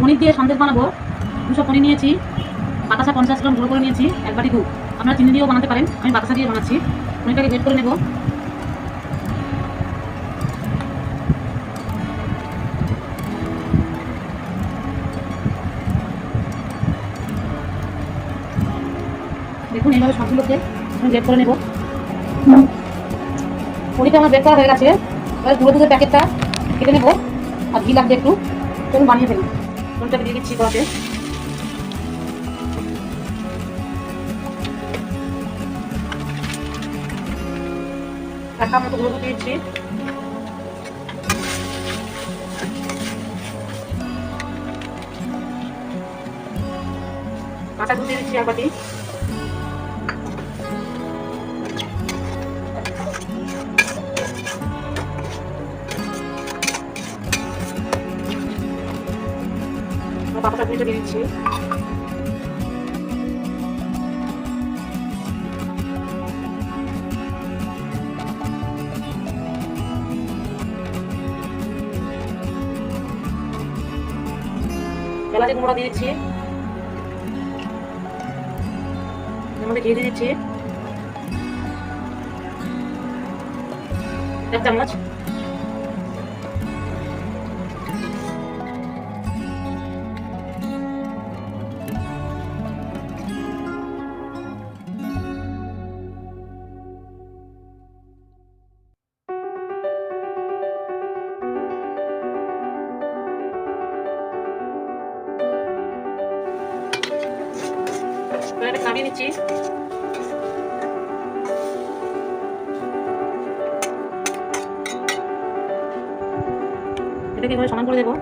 পনির দিয়ে সন্দেশ বানাবো। 200 পনির নিয়েছি, বাতাসা 50 গ্রাম গুঁড়ো করে নিয়েছি, 1 বাটি দুধ। আপনারা চিনি দিয়েও বানাতে পারেন, আমি বাতাসা দিয়ে বানাচ্ছি। পনিরটাকে গ্রেট করে নেব। দেখুন এইভাবে সবগুলোকে আমি গ্রেট করে নেব। পনিরটা আমার গ্রেট করা হয়ে গেছে। এবার গুঁড়ো দুধের প্যাকেটটা কেটে নেব, আর ঘি লাগবে একটু, চলুন বানিয়ে ফেলি। পনিরটাকে দিয়ে দিচ্ছি কড়াতে। এক কাপ মতো গুঁড়ো দুধ দিয়েছি। কাঁচা দুধ দিয়ে দিচ্ছি 1 বাটি। বাতাসা দিয়ে দিচ্ছি। এলাচি গুঁড়া দিয়ে দিচ্ছি। এর মধ্যে ঘি দিয়ে দিচ্ছি 1 চামচ। এবারে নামিয়ে নিচ্ছি। এটাকে এভাবে সমান করে দেবো।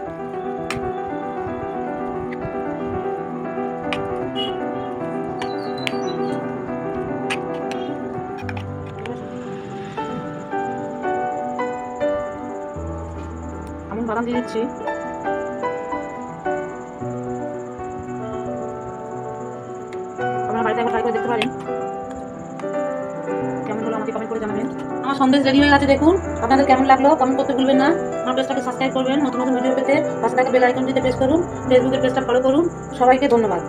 আমি বাদাম দিয়ে দিচ্ছি। আপনারা বাড়িতে একবার ট্রাই করে দেখতে পারেন। কেমন হলো আমাকে কমেন্ট করে জানাবেন। আমার সন্দেশ রেডি হয়ে গেছে। দেখুন আপনাদের কেমন লাগলো কমেন্ট করতে ভুলবেন না। আমার পেজটাকে সাবস্ক্রাইব করবেন, নতুন নতুন ভিডিও পেতে পাশে থাকা বেল আইকনটিতে প্রেস করুন, ফেসবুকের পেজটা ফলো করুন। সবাইকে ধন্যবাদ।